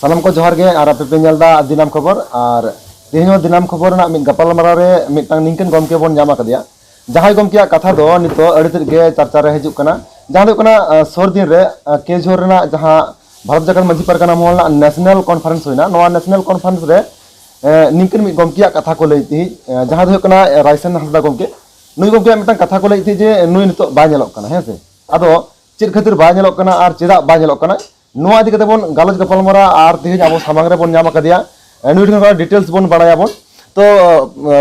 सानाम को जोहार गे और आपे पे नेलदा दिनाम खबर और तेहनो दिनाम खबर ना मिद गपाल माराव रे मिदटांग निंकन गमके बोन नामा कदिया जहां गमके कथा दो नितो अड़ितर गे चर्चा रे हिजुक कना जहां दो कना सोर दिन रे केजोर रेना जहां भारत जाकन मंझी परगना महल ना नेशनल कॉन्फ्रेंस होइना नोआ नेशनल कॉन्फ्रेंस रे निंकन मिद गमके कथा को लैती जहां दो कना रायसन हसदा गमके नुई गमके मिदटांग कथा को लैती जे नुई नितो बाय नेलोक कना हेसे आदो चेद खातिर बाय नेलोक कना और चेदा बाय नेलोक कना नोआ इदी कते बोन गालोज गपालमारा और तेज अब सामांग रे बोन नाम कदिया नुई ठन डिटेल्स बोन बाड़ाया बोन तो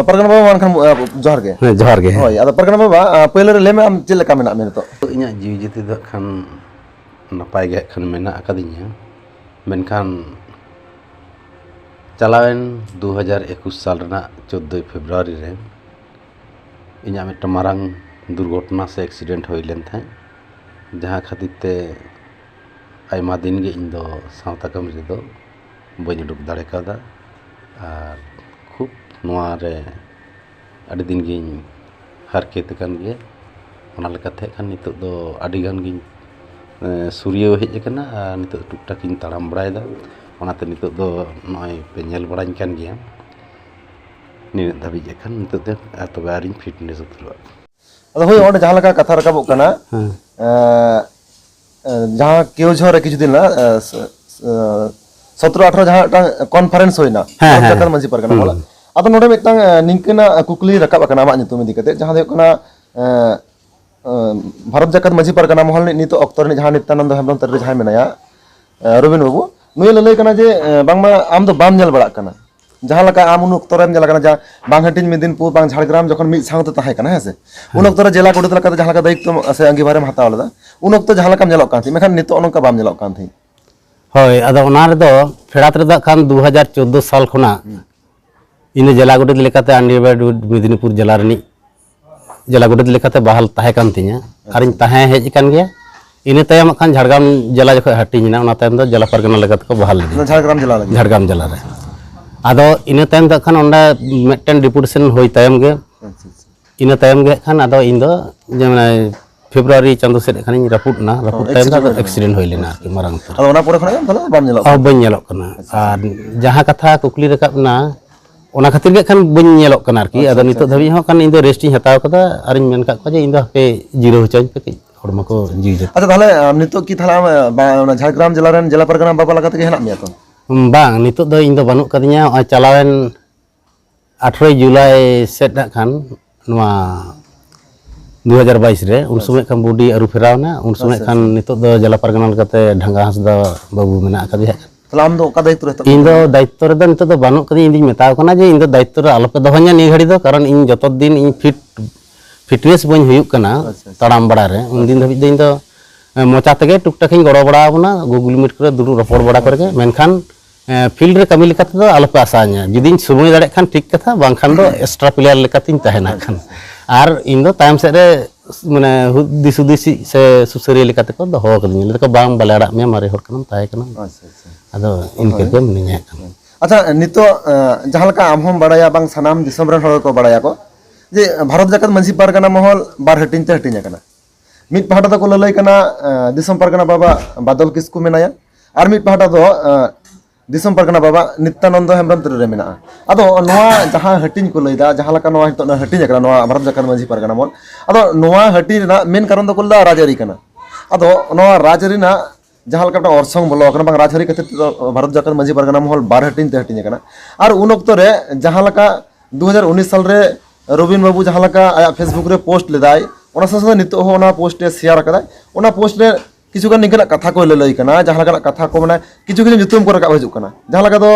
परगना बाबा मानखान जोहार गे होय आदो परगना बाबा पहिले रे लेमे आम चेद लेका मेना मेन तो इन्या जीव जति दो खान नपाय गे खान मेना अकादिnya मेनखान चलावेन 2021 साल रेना 14 फेब्रुआरी रे इन्या मिट मारांग दुर्घटना से एक्सीडेंट होई लेन थाय जहां खातिर ते आयमा दिन गे इन दो सावता कमरी रे दो बनी डुक दाड़े कादा और खूब नोआ रे अडी दिन गे हारकेत कान गे ओना लेकाते खान नितो दो अडी गान गे सूर्य हेज कना नितो टुकटाक इन ताड़ाम बड़ायदा ओनाते नितो दो नय पे नेल बड़ाइन कान गे नि धाबी खान नितो दे तबे आरिन फिटनेस उतरवा अदो होय ओंडे जहां लका कथा रकाबो कना जहां केओझर किछु दिन ना 17-18 जहां कॉन्फ्रेंस होइना जाकर मंझी परगना बोला अदो नोडे मिदटांग निंकना कुकली रकाब कना मा नितुम इदी कते जहां दो कना भारत जाकर मंझी परगना महल नितो अक्तर नि जहां नित्यानंद हेम्ब्रम तर जहां मेनाया रविन बाबू नुई ललई कना जे बांगमा आम दो बाम नेल बड़ा कना जहां लका आम उन अक्तर नेल कना जा बांग हटिन मिदिनपुर बांग झाड़ग्राम जखन मिद सावते ताहे कना हेसे उन अक्तर जिला कोडित लका जहां लका दायित्व से अंगीभारम हताव लदा उन अक्तर जहां लका नेलोक कान थी मेखान नितो अनका बाम नेलोक कान थी होय अदो ओना रे दो फेड़ात रे दा खान 2014 साल खना इने जिला कोडित लेकाते अंडीबाड मिदिनीपुर जिला रनी जिला कोडित लेकाते बहाल ताहे कान तिया और इन ताहे हेज कान गया इने तयम खान झाड़ग्राम जिला जख हटिना ओना तयम दो जिला परगना लेकाते को बहाल झाड़ग्राम जिला रे आदो इने तयम द खान ओंडा मेटन डिपुटेशन होय तयम गे इने तयम गे खान आदो इन दो जेमना फेब्रुआरी चांदो से खान रपुटना रपुट तयम द एक्सीडेंट होय लेना आरकी मारंग तर आदो ओना परे खना भला बाम नेलोक बन नेलोक कना और जहां कथा कुकली रकाबना ओना खातिर गे खान बन नेलोक कना आरकी आदो नितो धाबी हो खान इन दो रेस्ट इन हताव कदा और इन मेन का जे इन दो पे जीरो होचन पे हड़मा को जीजे अच्छा ताहले नितो की थाला ओना झाड़ग्राम जिला रेन जिला परगना बाबा लगाते के हेना मिया तो बांग नितो दो इन दो बानु कदिnya चलावेन 18 जुलाई सेट खान नवा 2022 रे उन समय खान बॉडी अरु फेरावना उन समय खान नितो दो जिला परगना लगाते ढंगा हंसदा बाबू मेना कदिया ताला आम दो का दायित्व रहता इन दो दायित्व रे दो नितो दो बानु कदि इन मेताव कना जे इन दो दायित्व रे आलोपे दोहanya नि घड़ी दो कारण इन जतो दिन इन फिटनेस बन हुयुक कना ताड़ाम बड़ा रे उन दिन धबि दो इन दो मोचा तगे टुकटाक इन गड़ो बड़ा बना गूगल मीट करे दुरु रपड़ बड़ा करके मेनखान फील्ड रे कमी लेकाते दो आलोपे आसाanya जुदि समय दाड़े खान ठीक कथा बांखान दो एक्स्ट्रा प्लेयर लेकातिन तहना खान और इन दो तायम से रे माने दिसुदिसी से सुसरिया लेकाते को दोहो कदिnya लेको बांग बाले अड़ा मे मारे हर कनम ताहे कनम आदो इनके के मिनिया अच्छा नितो जहां लका आम हम बड़ाया बांग सनाम दिसम रन हर को बड़ाया को जे भारत जाकत मंझी परगना महल बार हटिन ते हटिन कना मिद पहाटा दो को ललई कना दिसम परगना बाबा बादल किसकु मेनाया और मिद पहाटा दो दिसम परगना बाबा नित्यानंद हेम्ब्रम तर रे मेना आदो नोआ जहां हटिन को लईदा जहां लका नोआ हितो हटिन कना नोआ भारत जाकत मंझी परगना महल आदो नोआ हटिन ना मेन कारण दो कोला राजरी कना आदो नोआ राजरी ना जहां लका ऑर्संग बोलो कना बांग राजरी कते भारत जाकत मंझी परगना महल बार हटिन ते हटिन कना और उन वक्त रे जहां लका 2019 साल रे रविन बाबू जहां लका आया फेसबुक रे पोस्ट लेदाय ओना साथे नितो हो ओना पोस्ट ए शेयर कदाय ओना पोस्ट रे किछु गान निकना कथा को ललई कना जहां लका कथा को माने किछु किछु जुतुम को रकाब हजुक कना जहां लका दो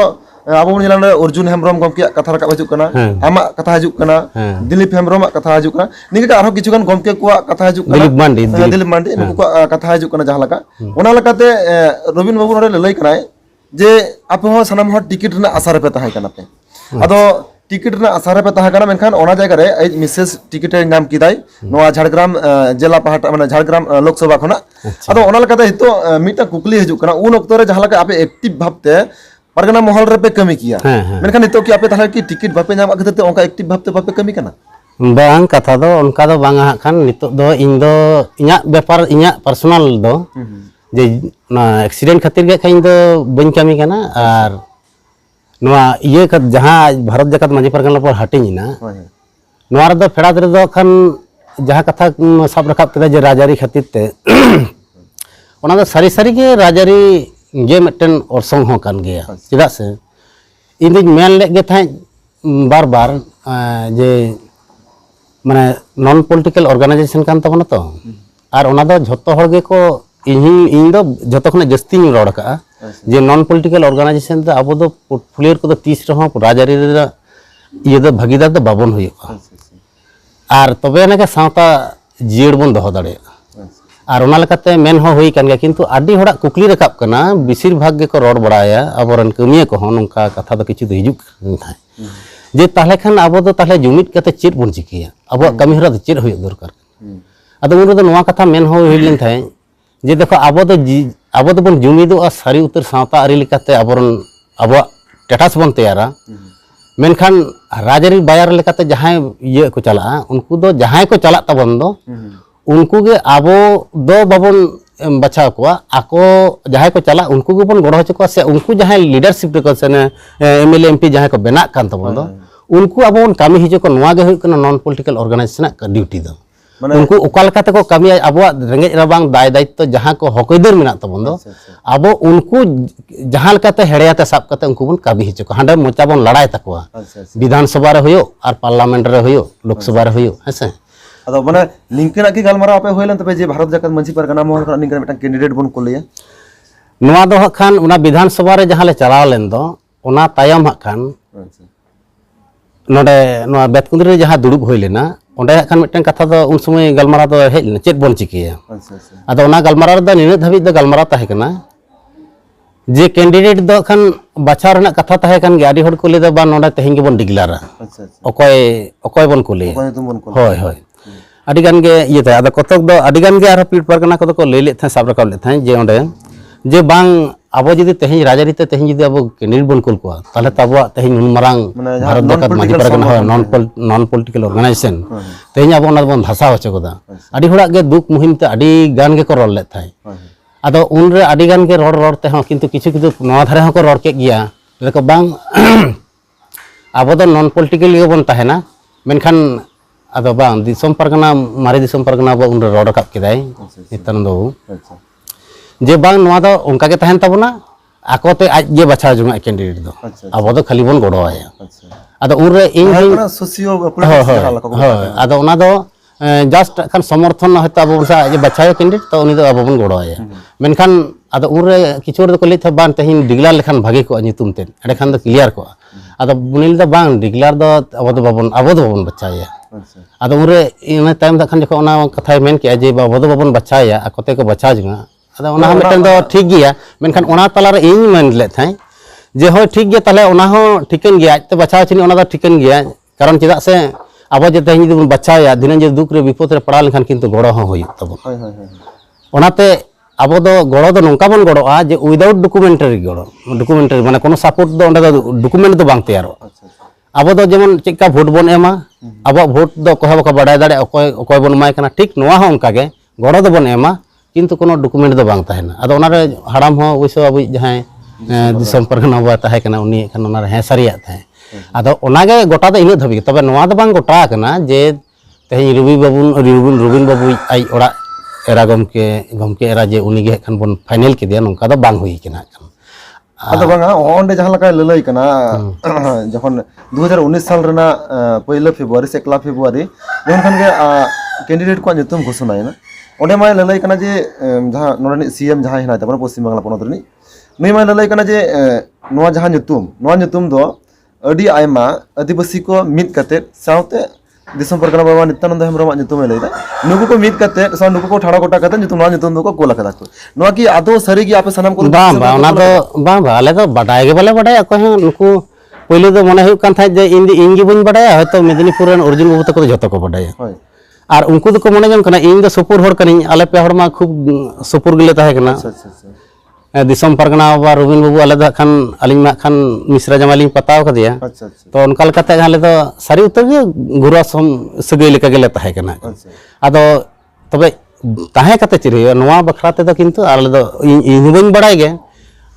आबो बन जिला अर्जुन हेम्ब्रम गमके कथा रकाब हजुक कना आमा कथा हजुक कना दिलीप हेम्ब्रम कथा हजुक कना निके आरो किछु गान गमके को कथा हजुक कना दिलीप मांडी नुको कथा हजुक कना जहां लका ओना लकाते रविन बाबू रे ललई कनाय जे आपे हो सनाम हो टिकट ना आसार पे ताहे कना पे आदो टिकट ना आसार पे ताहे कना मेनखान ओना जायगा रे मिसेस टिकट नाम किदाय नोआ झाड़ग्राम जिला पहाटा माने झाड़ग्राम लोकसभा खना आदो ओना लकाते हितो मिटा कुकली हजुक कना उन अक्तो रे जहां लका आपे एक्टिव भाबते परगना महल रे पे कमी किया मेनखान नितो की आपे ताहे की टिकट भापे नाम अगते ओंका एक्टिव भाबते भापे कमी कना बांग कथा दो उनका दो बांग खान नितो दो इन दो इnya व्यापार इnya पर्सनल दो जे एक्सीडेंट खातिर गे खाइन दो बन कमी कना और नवा ये जहाँ भारत जाकत मांझी पारगाना पर हटिंगना नवा रे दो फेड़ात रे दो खान जहाँ कथा साब रखाब केदा जे राजारी खातिर ते ओना दो सारी सारी के राजारी जे मिटन ओरसोंग हो कान गया चेदा से इन दिन मेन ले गे था बार बार जे माने नॉन पॉलिटिकल ऑर्गेनाइजेशन कान तबना तो और ओना दो झोतो हर गे को इन दो झोतो खने जस्ती नि रोड का जे नॉन पॉलिटिकल ऑर्गेनाइजेशन दो अब दो पोर्टफोलियो को दो 30 रहो राजारी रे ये दो भागीदार दो बाबन हुयो और तबे ना के सावता जीड़ बन दोहो दाड़े और ओना लेकाते मेन हो हुई कान गया किंतु आडी होड़ा कुकली रकाब कना बेसिर भाग गे को रोड बड़ाया अबरन कमिया को हो नोंका कथा दो किछु दो हिजुक थाय जे ताहले खान अब दो ताहले जुमित कते चेत बन चिकिया अब कमी हरा दो चेत हुई दरकार अदो उन दो नोवा कथा मेन हो हुई लेन थाय जे देखो अब दो बन जुमिदो सारी उतर सावता आरी लेकाते अबरन अब स्टेटस बन तैयारा मेनखान राजारी बाजार लेकाते जहां ये को चला उनको दो जहां को चला तबन दो उनको गे आबो दो बाबन बचाव को आको जहां को चला उनको गे बन गड़ो को से उनको जहां लीडरशिप को से एमएलए एमपी जहां को बेना कान तबन दो उनको अब बन कामी हिजो को नवा गे हुई कना नॉन पॉलिटिकल ऑर्गेनाइजेशन का ड्यूटी दो उनको उकालकाते को कमी अब रेंगे रबांग दाय दायित्व जहां को हकदार मेना तबन दो अब उनको जहां लकाते हेड़ियाते साब काते उनको बन कामी हिजो को हांडे मोचा बन लड़ाई तकवा विधानसभा रे होयो और पार्लियामेंट रे होयो लोकसभा रे होयो हेसे अदो माने लिंकना की गलमारा आपे होइलन तबे जे भारत जाकत मांझी पारगाना महल का निंगरा मिटन कैंडिडेट बन कोलिया नवा दो खान उना विधानसभा रे जहां ले चलाव लेन दो उना तायम खान नोडे नवा बेतकुंद्री रे जहां दुड़ुब होई लेना ओंडे खान मिटन कथा दो उन समय गलमारा दो हेज लेना चेत बन चिकिया अदो उना गलमारा दो निने धाबी दो गलमारा ताहे कना जे कैंडिडेट दो खान बचाव रना कथा ताहे कन गे आडी हड़ को ले दो बा नोडे तेहिं गे बन डिगलारा ओकोय बन कोले होय होय आडी गान गे ये था अदो कतक दो आडी गान गे आर पीट पारगाना को को ले ले था साब रकाब ले था जे ओंडे जे बांग अब जदि तेहिं राजारी ते तेहिं जदि अब कैंडिडेट बन कोल को ताले तबवा तेहिं नुन मारांग Bharat Jakat Majhi Pargana non political organisation तेहिं अब ओना बन भाषा होचे कोदा आडी होड़ा गे दुख मुहिम ते आडी गान गे को रोल ले थाय अदो उन रे आडी गान गे रोड ते हो किंतु किछु किछु नवा धारे हो को रोड के गिया लेको बांग अब दो नॉन पॉलिटिकल गे बन ताहेना मेनखान अदो बांग दिसम पारगाना मारे दिसम पारगाना बा उन रे रोड रकाब केदाय नितन दो जे बांग नवा दो उनका के तहन तबना आकोते आज जे बचाव जुमा कैंडिडेट दो अब दो खाली बन गड़ो आया अदो उन रे इन सोसियो पॉलिटिक्स अदो उना दो जस्ट खान समर्थन हयतो अब बसा जे बचाव कैंडिडेट तो उनी दो अब बन गड़ो आया मेनखान अदो उन रे किछु रे को ले था बान तहिन डिगलार लेखान भागे को नितुम ते एडे खान दो क्लियर को अदो बुनिल दो बांग डिगलार दो अब दो बाबन बचाया अदो उन रे इन टाइम दा खान जको ओना कथा मेन के जे अब दो बाबन बचाया आकोते को बचा जुगा अदो ओना मिटन दो ठीक गया मेनखान ओना तला रे इन मन ले थाय जे होय ठीक गया ताले ओना हो ठिकन गया ते बचाव छिनी ओना दो ठिकन गया कारण चेदा से अब जे तेहिं जदि बन बचाया दिन जे दुख रे विपद रे पड़ा लेखान किंतु गड़ो हो होय तबन ओनाते अब दो गड़ो दो नोंका बन गड़ोआ जे विदाउट डॉक्यूमेंटरी गड़ो डॉक्यूमेंटरी माने कोनो सपोर्ट दो ओंडे दो डॉक्यूमेंट दो बांग तैयारो अब दो जेमन चेका वोट बन एमा अब वोट दो कोहे बका बडाय दाड़े ओकोय बन माय कना ठीक नोआ हो उनका गे गड़ो दो बन एमा किंतु कोनो डॉक्यूमेंट दो बांग ताहेना अदो ओना रे हराम हो वैसो अब जहां दिसम पारगाना बा ताहे कना उनी खान ओना रे हे सारिया ताहे अदो ओना गे गोटा दो इना धबी तबे नोआ दो बांग गोटा कना जे तेहिं रुबिन बाबू आई ओड़ा एरा गमके एरा जे उनी गे खान बन फाइनल के दिया नोंका दो बांग हुई कना अदो बांगा ओंडे जहां लका ललई कना जखन 2019 साल रना पहिलो फेब्रुआरी से 1 फेब्रुआरी जखन खान गे कैंडिडेट को नितुम घोषणा है ना ओंडे माय ललई कना जे जहां नोडनी सीएम जहां हिना तबन पश्चिम बांग्ला पोनत रनी नै माय ललई कना जे नोआ जहां नितुम दो अडी आयमा आदिवासी को मित कते साउते दिसम पारगाना बाबा नित्यानंद हेमब्रम नितुम लेदा नुकु को मित कते सा नुकु को ठाड़ा कोटा कते नितुम दो को कोला कदा को नोआ की आदो सरी की आपे सनाम को बा ओना दो बा आले दो बडाय गे बाले बडाय को हे नुकु पहिले दो मने हुय कान था जे इन गे बन बडाय हयतो मेदिनीपुर रेन अर्जुन बाबू तको जतो को बडाय और उनको दो को मने जन कना इन दो सुपुर होड़ कनी आले पे हड़मा खूब सुपुर गिले ताहे कना दिसम पारगाना बा रुबिन बाबू आले दा खान अलिंग मा खान मिश्रा जमालिंग पताव कदिया तो उनका लकाते आले दो सारी उतर गे गुरा सम सगै लेका गेले ताहे कना अदो तबे ताहे कते चिर हुआ नोआ बखरा ते किंतु आले दो इन बन बड़ाय गे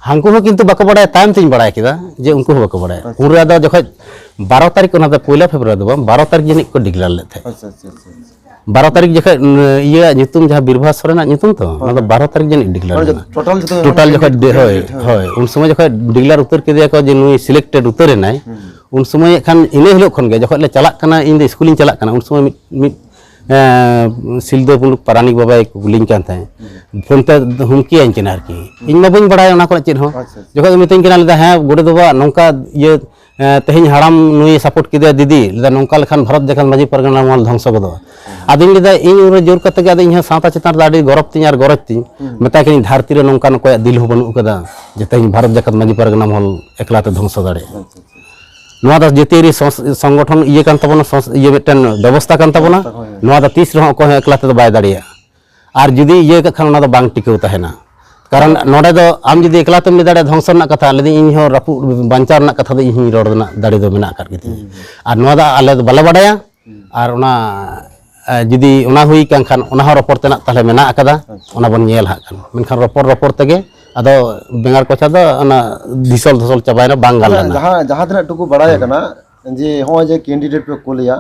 हांकु हो किंतु बाको बड़ाय टाइम तिन बड़ाय किदा जे उनको हो बाको बड़ाय उन रे दो जखो 12 तारीख ओना दो 1 फेब्रुआरी दो 12 तारीख जनि को डिक्लेयर ले थे अच्छा अच्छा अच्छा 12 तारीख जखो ये नितुम जहां बीरभा सोरेना नितुम तो ओना दो 12 तारीख जनि डिक्लेयर टोटल जखो होय होय उन समय जखो डिक्लेयर उतर के दिया को जे नुई सिलेक्टेड उतरे नाय उन समय खान इने हिलो खन गे जखो ले चला कना इन दो स्कूलिंग चला कना उन समय मिट सिलदो पुलुक पारानिक बाबा कुलिंग कान थे फोन ते हुमकी आइन केना आरकी इन मा बइन बड़ाय ओना को चेद हो जखो मितिन केना लेदा हां गोडे दोबा नोंका ये तेहिन हाराम नुई सपोर्ट किदे दीदी लेदा नोंका लखान भारत जखन माजी परगना मल ध्वंस गदो आदिन लेदा इन उरे जोर कते गे इन साता चितान दाडी गौरव तिन आर गरज तिन मेता के धरती रे नोंका न कोय दिल हो बनु कदा जे तेहिन भारत जखन माजी परगना मल एकलाते ध्वंस दाड़े नोआ दा जेतेरी संगठन ये कान तबना ये मिटन व्यवस्था कान तबना नोआ दा 30 रहो को एकलाते दो बाय दाड़िया आर जुदी ये खान ओना दो बांग टिकौ ताहेना कारण नोडे दो आम जुदी एकलाते ले दाड़े ध्वंस रना कथा लेदी इन हो रपु बांचार रना कथा दो इन रोड रना दाड़ी दो मेना कर गिती आर नोआ दा आले दो बाले बाडाया आर ओना जुदी ओना हुई कान खान ओना हो रपोर तेना ताले मेना अकदा ओना बन नेल हा कान मेनखान रपोर तेगे अदो बेंगार कोचा दो ओना धसल चाबायना बांग गालना जहां तना टुकु बड़ाय कना जे हो जे कैंडिडेट पे कोलिया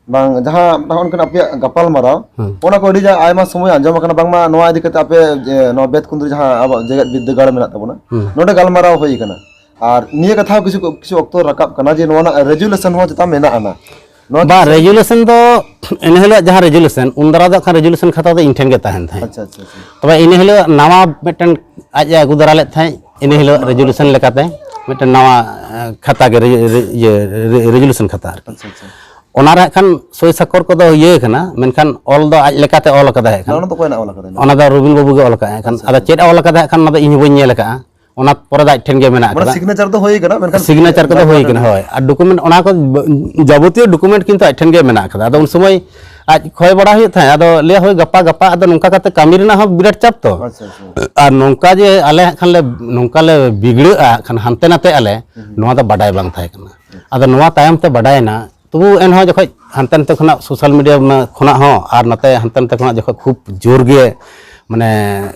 बांग जहां उनकन आपे गपाल माराव ओना को अडी जा आयमा समय अंजम कना बांगमा नोआ इदि कते आपे नो बेत कुंद्र जहां अब जेगत विद्यागार मेना तबना नोडे गालमाराव होई कना आर निये कथा किछु अक्तो रकाब कना जे नोना रेजुलेशन हो जता मेना आना बा रेजुलेशन दो इनहेलो जहां रेजुलेशन उन दरा दो खान रेजुलेशन खाता दो इंटेन गे ताहन थाय अच्छा अच्छा तबे इनहेलो नवा मिटन आज अगु दरा ले थाय इनहेलो रेजुलेशन लेकाते मिटन नवा खाता गे ये रेजुलेशन खाता अच्छा अच्छा ओना रे खान सोय साकर को दो ये कना मेनखान ऑल दो आज लेकाते ऑल कदा है खान ओना तो कोई ना ऑल कदा ओना दो रुबिन बाबू गे ऑल का है खान अदा चेड ऑल कदा है खान ना दो इन बइन नेल का ओना पर दा ठेन गे मेना कदा सिग्नेचर तो होई कना मेनखान सिग्नेचर को होई कना होय आ डॉक्यूमेंट ओना को जाबतीय डॉक्यूमेंट किंतु आज ठेन गे मेना कदा अदा उन समय आज खोय बड़ा हुई था अदो ले होय गप्पा अदो नोंका कते कामी रेना हो बिराट चाप तो अच्छा अच्छा आ नोंका जे आले खान ले नोंका ले बिगड़ा खान हानते नाते आले नोआ दा बडाय बांग थाय कना अदो नोआ तायम ते बडायना तबु एन हो जखो हानते नाते खना सोशल मीडिया में खना हो आर नाते हानते नाते खना जखो खूब जोर गे माने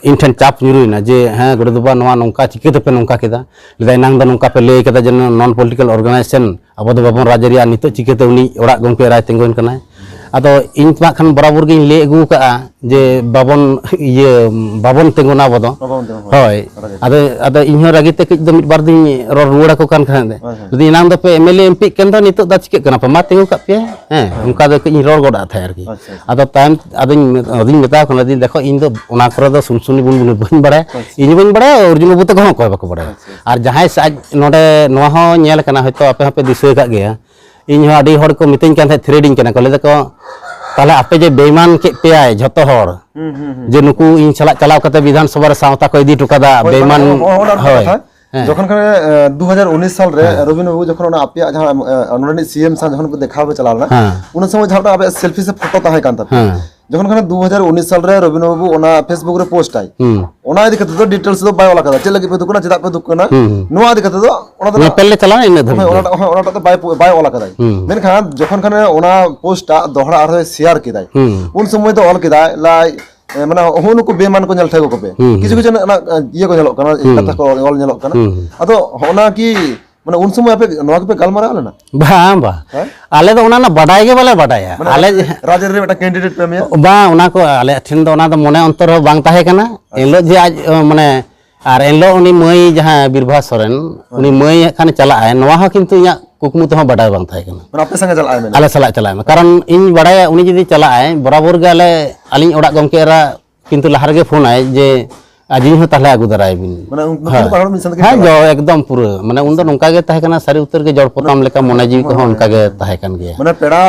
इन ठन चाप ᱧᱩᱨᱩᱭᱱᱟ जे हाँ गोडे दुबा नोआ नोंका चिके पे नोंका केदा लेदा नांग दा नोंका पे ले केदा जे नॉन पॉलिटिकल ऑर्गेनाइजेशन अब दो बाबन राजरिया नितो चिके ते उनी ओड़ा गंके राय तेंगोन कना अदो इन मा खान बराबर गे ले अगु का जे बाबन ये बाबन तेंगोना बदो होय अदो इन रागी ते किज दो मिट बार दिन रोड रुड़ा को कान खान दे यदि नांग दो पे एमएलए एमपी केन दो नितो दा चिके कना पे मा तेंगो का पे हैं उनका दो किज रोड गोडा था आरकी अदो टाइम अदिन मेता कोन दिन देखो इन दो ओना करे दो सुनसुनी बुन बन बड़े इन बन बड़े अर्जुन बाबू तक हो कोय बाको बड़े आर जहां आज नोडे नोआ हो नेल कना हयतो आपे आपे दिसय का गया इन हो आडी हड़ को मितिन कान थ्रेडिंग कना को ले को ताले आपे जे बेईमान के पेय झतो हड़ जे नुकु इन चलाव कते विधानसभा रे सावता को इदी टुकादा बेईमान होय जखन खने 2019 साल रे रविन बाबू जखन ओना आपे जहां नोडे सीएम सा जखन को देखावे चलालना उन समय जहां आपे सेल्फी से फोटो ताहे कान ता जखन खने 2019 साल रे रविन बाबू ओना फेसबुक रे पोस्ट आई ओना इदी कते तो डिटेल्स दो बाय वाला कदा चलगे पे दुकना चदा पे दुकना नोआ इदी कते दो ओना दो पहले चला इन धम ओना तो बाय वाला कदा मेनखान जखन खने ओना पोस्ट दोहरा आर शेयर किदाय उन समय तो ऑल किदाय लाई माने होनु को बेमान को नेल थागो को पे किछु किछु ना ये को नेलो कना कथा को ऑल नेलो कना अदो होना की माने उन समय आपे नोआ के पे गालमारा आले ना बा आले दो ओना ना बडाय गे बाले बडाया आले राजर रे बेटा कैंडिडेट पे में बा ओना को आले ठिन दो ओना दो मने अंतर हो बांग ताहे कना एलो जे आज माने आर एलो उनी मई जहां बीरभा सोरेन उनी मई खान चला है नोआ हो किंतु या कुकमु तो बडाय बांग थाय कना माने आपे संगे चला है आले चला में कारण इन बडाय उनी जदी चला है बराबर गे आले अलिन ओड़ा गमके रा किंतु लहार गे फोन आए जे आज हो ताले आगु दराय बिन माने उनको बाहर में संग हां जो एकदम पूरा माने उन दो नोंका गे ताहे कना सारी उतर के जड़पताम लेका मोना जीव को उनका गे ताहे कन गे माने पेड़ा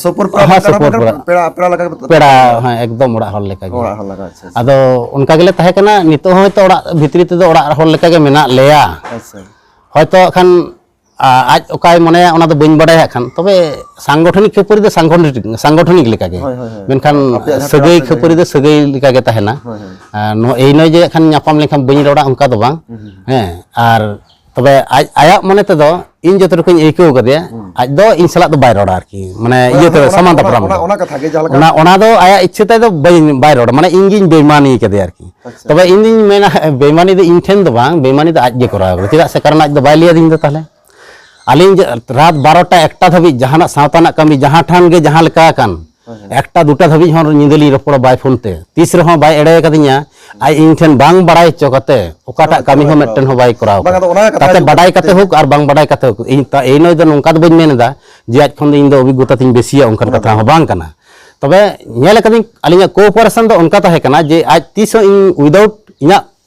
सुपर पेड़ा लगा पेड़ा हां एकदम ओड़ा हल लेका गे ओड़ा हल लगा अच्छा अदो उनका गेले ताहे कना नितो होयतो ओड़ा भितरी ते ओड़ा हल लेका गे मेना लेया अच्छा होयतो खान आज ओकाय मने ओना दो बइन बडाय खान तबे सांगठनिक खपरि दो सांगठनिक लेका गे मेनखान सगै खपरि दो सगै लेका गे ताहेना नो एई नय जे खान न्यापाम लेखान बइन रोड़ा उनका दो बांग हैं आर तबे आया मने ते दो इन जो तरह कोई एको कर दिया आज दो इन सलाह तो बाय रोड़ा आरकी माने ये तो समान दा प्रम ओना कथा के जहां ओना दो आया इच्छा ते दो बाय रोड़ा माने इंगिन बेईमानी के दिया आरकी तबे इन दिन मेना बेईमानी दो इन ठेन दो बांग बेईमानी दो आज गे करा चेदा से कारण आज दो बाय लिया दिन दो ताले आलिन रात 12टा 1टा धाबी जहाना सावताना कमी जहां ठान गे जहां लेका कान 1टा 2टा धाबी हन निंदली रपड़ बाय फोन ते तीस रहो बाय एड़े कदिया आई इन ठेन बांग बड़ाई चोकते ओकाटा कमी हो मेटन हो बाय कराव ताते बड़ाई कते हुक और बांग बड़ाई कते हुक इन ता एनो दो नोंका दो बइन मेनदा जे आज खन इन दो अभिज्ञता तिन बेसिया उनकन कथा हो बांग कना तबे नेल कदिन आलिना कोऑपरेशन दो उनका ताहे कना जे आज तीस इन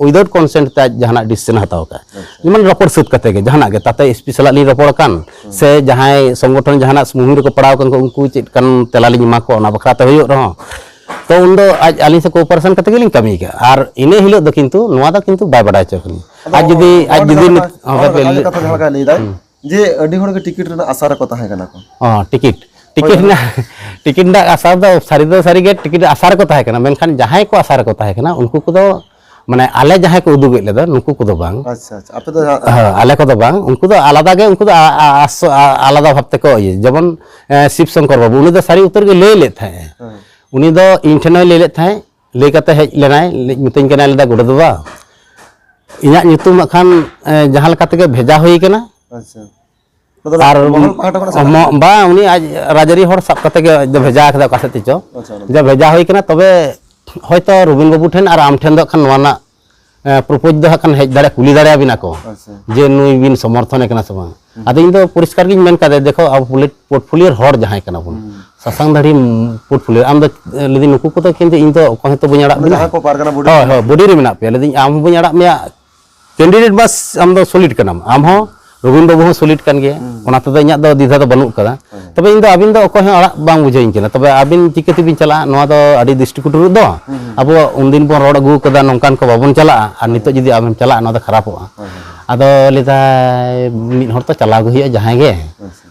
विदाउट कंसेंट ते जहाना डिसीजन हताव का जेमन रपड़ सुत कते गे जहाना गे ताते स्पेशल ली रपड़ कान से जहां संगठन जहाना समूह रे को पड़ाव कन को उनको चेत कन तेलाली मा को ना बखरा ते होयो रहो तो उन दो आज आलिन से कोऑपरेशन कते गेलिन कमी के और इने हिलो दो किंतु नोआ दा किंतु बाय बडाय चकनी आज जुदी कथा जहां का लेदा जे अडी होड़ के टिकट रे आशा रे को ताहे कना को टिकट ना आशा दो सारी गे टिकट आशा रे को ताहे कना मेनखान जहां को आशा रे को ताहे कना उनको को दो माने आले जहां को उदुग लेदा नुकु को दो बांग अच्छा अच्छा आपे तो आले को दो बांग उनको दो आलादा गे उनको दो आलादा भाबते को ये जबन शिव शंकर बाबू उनी दो सारी उतर के ले था उनी दो इन ठेन ले था ले कते हेज लेनाय मितन कना लेदा गुड दो बा इना nyutum खान जहां लकाते के भेजा होई कना अच्छा और बा उनी आज राजरी हर सब कते के भेजा खदा कासे तिचो जब भेजा होई कना तबे হয়তো রবীন বাবু ঠেন আর আম ঠেন দো খান নওয়ানা প্রপোজ দো খান হেজ দাড়ে কুলি দাড়ে বিনা को যে নুই বিন সমর্থন কেনা সবা আদে ইন দো পরিষ্কার গিন মেন কাদে দেখো আব পোর্টফোলিওর হর জাহাই কেনা বন সাসাং দাড়ি পোর্টফোলিও আম দো লেদি নুকু को तो কিন্তু ইন দো কহে তো বনি আড়া जहां को पारगना बुडी হয় বডি রে মেনা पे লেদি आम बनी आड़ा मेया कैंडिडेट बस आम दो सॉलिड कनाम आम हो रबीन बाबू हो सॉलिड कान गया ओना तो इना दो दिधा दो बनू कदा तबे इन दो आबिन दो को आड़ा बांग बुझाइन केना तबे आबिन चिकेते बिन चला नोआ दो आडी डिस्ट्रिक्ट दो अब उनदिन बन रोड अगू कदा नोंकान को बाबन चला और नितो जदी आबिन चला नोआ दो खराबोआ आदो लेदा मिन हर तो चला गयो जहां गे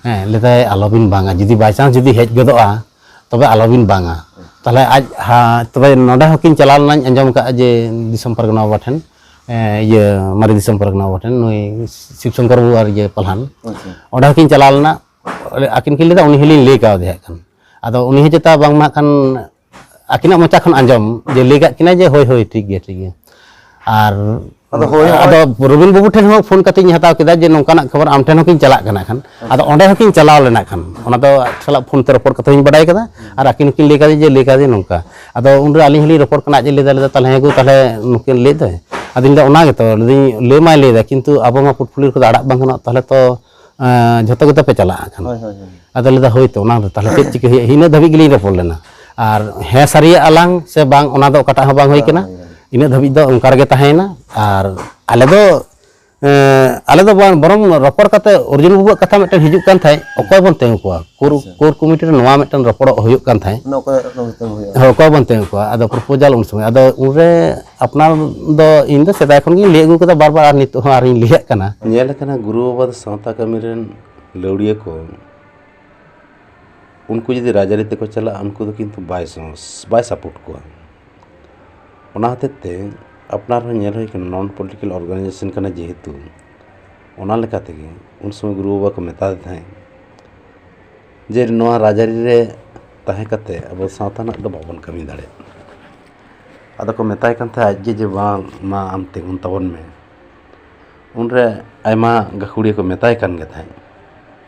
हैं लेदा आलोबिन बांगा जदी बाय चांस जदी हेज गदोआ तबे आलोबिन बांगा ताले आज हा तबे नोडा हकिन चला लनाñ अंजम का जे दिसम परगना बाठन ये मारी दिसम परगना बाठन नुई शिवशंकर बाबू और ये पलहान ओडा हकिन चला लना आकिन किन लेदा उनी हिलिन ले का दे खान आदो उनी हेजता बांग मा खान आकिना मचा खान अंजम जे ले का किना जे होय होय ठीक गे और आदो रबीन बाबू ठेन हो फोन कते हताव केदा जे नोंकाना खबर आम ठेन होकिन चला कना खान आदो ओंडे होकिन चलाव लेना खान ओना दो सला फोन ते रपोर्ट कते बडाय कदा और आकिन किन ले का जे ले का जे नोंका आदो उनरे आलिन हली रपोर्ट कना जे लेदा ताले हेगु ताले नुकिन ले दे आदो इन दो ओना गे तो ले माय ले दा किंतु आबो मा पोर्टफोलियो को आड़ा बांग कना ताले तो झोतो गते पे चला खान आदो लेदा होय तो ओना ताले चेक चिके हिना धाबी गिली रपोर्ट लेना और हे सारिया अलांग से बांग ओना दो कटा हो बांग होय कना इन धाबी दो उनका गे ताहेना और आले दो बरम रपड़ कते अर्जुन बाबू कथा मेटन हिजुक कान थाय अकय बन तेंग को कोर कमिटी रे नवा मेटन रपड़ होयुक कान थाय अकय बन तेंग को आदो प्रपोजल उन समय आदो उनरे अपना दो इन दो सेदाय खन गी ले अगु कदा बार बार नितो आर इन लिया कना नेल कना गुरु बाबा सावता कमी रेन लौड़िया को उनको यदि राजनीति को चला उनको तो किंतु बाय सपोर्ट को ओना हतेते अपनार नेल होय नॉन पॉलिटिकल ऑर्गेनाइजेशन कना जेहेतु ओना लेकाते गे उन समय गुरु बाबा को मेता थाय जे नोआ राजारी रे ताहे कते अब सावताना दो बाबन कमी दाड़े आदो को मेताय कान थाय आज जे बा मा आम तेगुन तबन में उनरे आयमा गाखुड़ी को मेताय कान गे थाय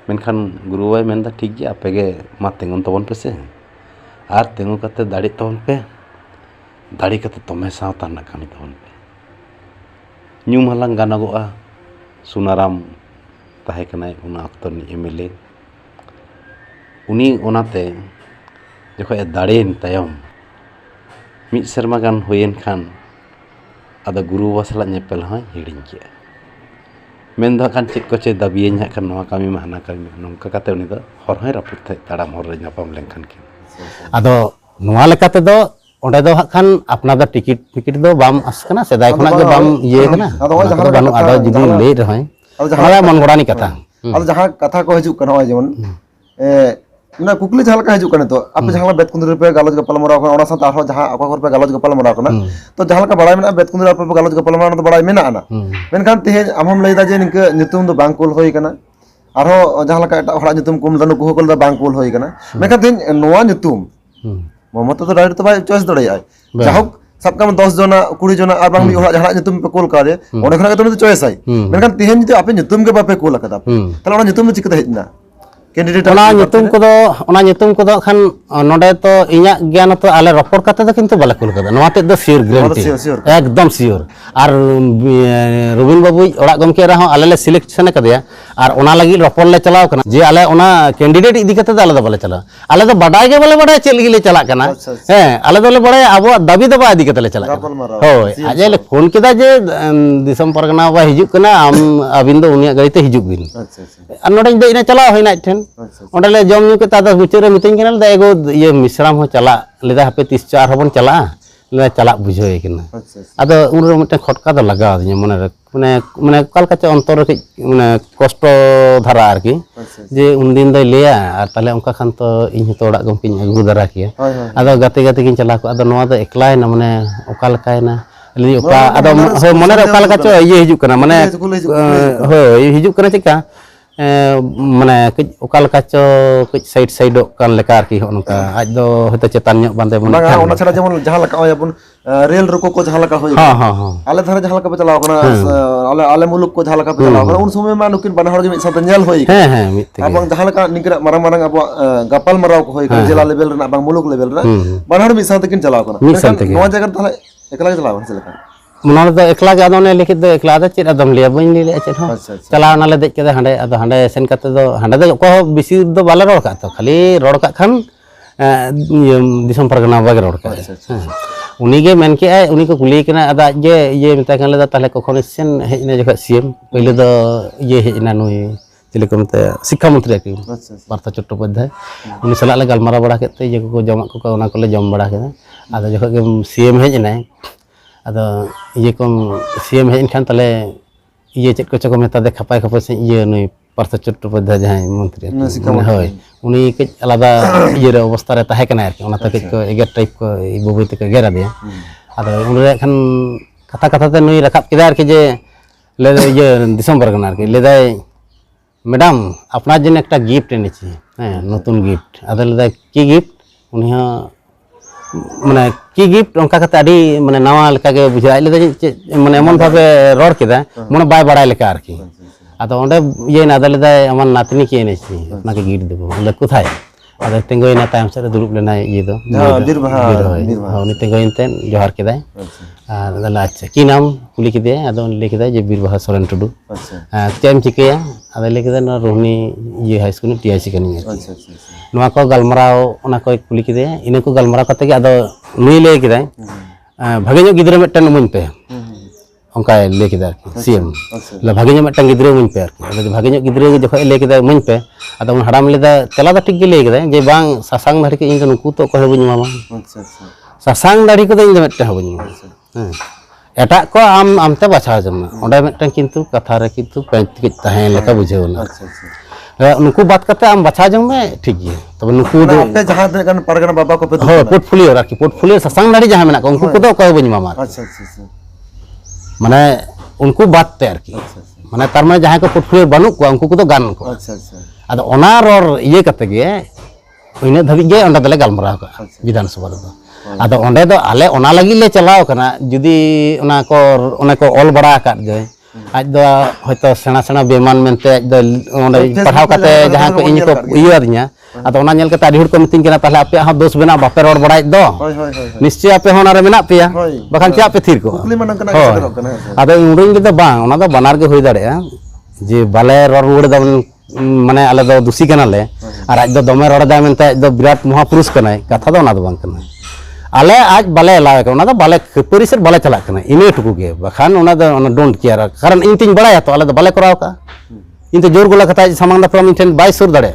मेनखान गुरु बाबा मेनदा ठीक गे आपेगे मा तेगुन तबन पे से आर तेगु कते दाड़ी तबन पे दाड़ी कते तमे सावताना कमी तबन पे ᱧᱩᱢ ᱦᱟᱞᱟᱝ ᱜᱟᱱᱚᱜᱚᱜᱼᱟ सुनाराम ताहे कनाय उना अक्तो एमएलए उनी ओनाते जखो दाड़ेन तायम मिद सेरमा गान होयेन खान आदा गुरु बाबा साला नेपेल हय हिडिñ के मेन दो खान चेक को चे दाबियेñ हा खान नोआ कामी मा हाना कामी नोंका काते उनी दो हर हय रापुर थे ताड़ाम हर रे नापाम लेनखान के आदो नोआ लेकाते दो ओंडे दो खान अपना दो टिकट दो बाम आसकना सेदाय खना के बाम ये कना आदो बानु आदो जुदी ले रहय आदो मन गोड़ानी कथा आदो जहां कथा को हिजुक कना होय जेमन ना कुकली जहाँ का हिजुक कने तो आप जहाँ बेत कुंदरी पे गालोज गपल मराव कना ओना साथ आरो जहाँ अका पे गालोज गपल मराव कना तो जहाँ का बड़ाई में बेत कुंदरी पे गालोज गपल मराव तो बड़ाई में ना मेनखान तेज अब हम लैदा जे निक नितुम दो बांग कुल होई कना आरो जहाँ का एटा हड़ा नितुम कुम दनु को कुल दा बांग कुल होई कना मेनखान तेज नोआ नितुम ममता तो डायरेक्ट तो बाय चॉइस दड़ाई जाहोक सब काम 10 जना 20 जना और बांग हड़ा जहाँ नितुम पे कुल कारे ओने खना तो चॉइस आई मेनखान तेज जो आपे नितुम के बापे कुल कदा तले ओना नितुम चिकते हेजना कैंडिडेट ओना नितुम को खान नोडे तो इñा ज्ञान तो आले रपड़ काते तो किंतु बाले कुल कदा नोवाते दो सियोर ग्रेंटी एकदम सियोर और रविन बाबू ओड़ा गमके रहा आले ले सिलेक्शन कदिया और ओना लगी रपड़ ले चलाव कना जे आले ओना कैंडिडेट इदी कते आले दो बाले चला आले तो बडाय के बाले बडाय चेल गिले चला कना हे आले दो ले बडाय आबो दाबी दबा इदी कते ले चला होय आजे ले फोन केदा जे दिसम परगना बा हिजुक कना आम अबिन दो उनिया गाड़ी ते हिजुक बिन और नोडे दे इना चला होइना ठेन ओंडे ले जम न्यू के तादा बुचरे मिटिंग केना ले एगो ये मिश्राम हो चला लेदा हपे 34 हबन चला ले चला बुझोय केना आदो उन रे मटे खटका द लगा दिया मने कल का अंतर के मने कष्ट धारा आर की जे उन दिन दय लेया और ताले उनका खान तो इन तो ओड़ा गम किन अगु दरा किया आदो गाते गाते किन चला को आदो नवा दो एकलाय ना मने ओका लकायना ले ओका आदो हो मने रे ओका लका चो ये हिजुक कना मने हो हिजुक कना चिका माने कज ओकाल काचो कज साइड साइड कान लेकार की होनका आज दो हयतो चेतान ᱧᱚᱜ बांदे मन बांगा ओना छड़ा जेमन जहां लका होय अपन रेल रुको को जहां लका होय हां आले धारे जहां लका पे चलाव कना आले मुलुक को जहां लका पे चलाव कना उन समय में नुकिन बनहर जे मित साथ नेल होय मित ते अब जहां लका निकरा मारang marang अब गपल मराव को होय जिला लेवल रे बांग मुलुक लेवल रे बनहर मित साथ किन चलाव कना नोआ जगह ताले एकला चलाव चलका मनोर दो एकला के आदो ने लिखित दो एकला दो चेत आदम लिया बइन ले चेत हो चला नाले देख के हांडे आदो हांडे सेन काते दो हांडे दो को बिसी दो बाले रोड का तो खाली रोड का खान दिसम परगना बागे रोड का उनी के मेन के उनी को कुली केना आदा जे ये मता kan ले ताले कखन सेन हेजने जख सीएम पहिले दो ये हेजना नुई चले को मते शिक्षा मंत्री के पार्थ चट्टोपाध्याय उनी सला ले गलमारा बड़ा केते ये को जमा को ओना को ले जम बड़ा के आदा जख के सीएम हेजने आदो ये को सीएम हेन खान तले ये चेक को चको मेता दे खपाय खपाय से ये नुई पार्थ चट्टोपाध्याय जहां मंत्री होय उनी के आलादा ये रे अवस्था रे ताहे कना आरकी ओना तके को एगर टाइप को बबई तके गेरा दे आदो उन रे खान कथा कथा ते नुई रखाब केदा आरकी जे ले ये दिसंबर गना आरकी ले दाय मैडम अपना जन एकटा गिफ्ट एनेछि नतुन गिफ्ट आदो ले दाय की गिफ्ट उनी हा माने की गिफ्ट उनका कते आडी माने नवा लेका के बुझाय ले माने एमन भाबे रोड केदा माने बाय बड़ाय लेका आरकी आदो ओंडे ये ना दले दाय अमन नातनी के एनेछि अपना के गिफ्ट देबो ले कुथाय आदो तेंगोइना टाइम से दुरुब लेना ये दो बीरभा उनी तेंगोइनते जोहार केदाय आर दला अच्छा की नाम कुली केदे आदो लिखे दाय जे बीरभा सोरेन टुडू चेम चिकेया आदो लिखे दाय ना रोहनी ये हाई स्कूल टीआईसी कनी नवा को गलमराव ओना को कुली केदे इने को गलमराव कते आदो नुई ले केदाय भागे ᱧᱚᱜ गिद्रे मिटन मुन पे onka ले केदा सीएम ले भागे ᱧᱚᱜ मिटन गिद्रे मुन पे आदो भागे ᱧᱚᱜ गिद्रे जख ले केदा मुन पे आदो हड़ाम लेदा चला दा ठीक गे ले केदा जे बांग सासांग दाढ़ी के इन तो नुकु तो को बइन मामा सासांग दाढ़ी को इन मिटन बइन एटा को आमते बाछा जमना ओंडे मिटन किंतु कथा रे किंतु पेंट के ताहे लेका बुझेवना नुकु बात करते आम बाछा जम में ठीक है तब नुकु दो आपे जहां तक परगना बाबा को पे हो पोर्टफोलियो राखी पोर्टफोलियो सासांग दाढ़ी जहां मेना को उनको को तो को बइन मामा अच्छा माने उनको बात ते आरकी माने तार माने जहां को पोर्टफोलियो बानु को उनको को तो गान को अच्छा आदो ओना रोर ये कते गे ओइने धबी गे ओंडा दले गलमराव का विधानसभा रे आदो ओंडे दो आले ओना लगी ले चलाव कना जुदी ओना को ऑल बड़ा काट जे आज दो हयतो सेना सेना बेमान मेनते आज दो ओंडे पढ़ाव काते जहां को इन को इया दिया आदो ओना नेल कते आडी हुर को मिटिंग केना ताले आपे हा दोष बेना बापे रोड बड़ाई दो निश्चय आपे होना रे मेना पेया बखान चे आपे थिर को कुकली मनन कना कना आदो उडुन के बा ओना दो बनार के होई दाड़े जे बाले रोड रुड़ द माने आले दो दुसी कना ले और आज दो दमे रोड दा मेनते आज दो विराट महापुरुष कनाय कथा दो ओना दो बांग कना आले आज बाले लावे कना ओना दो बाले खपरी से बाले चला कना इने टुकु गे बखान ओना दो ओना डोंट केयर कारण इन तिन बड़ाया तो आले दो बाले कराव का इन तो जोर गोला कथा सामांग दा प्रॉम इन बाय सुर दाड़े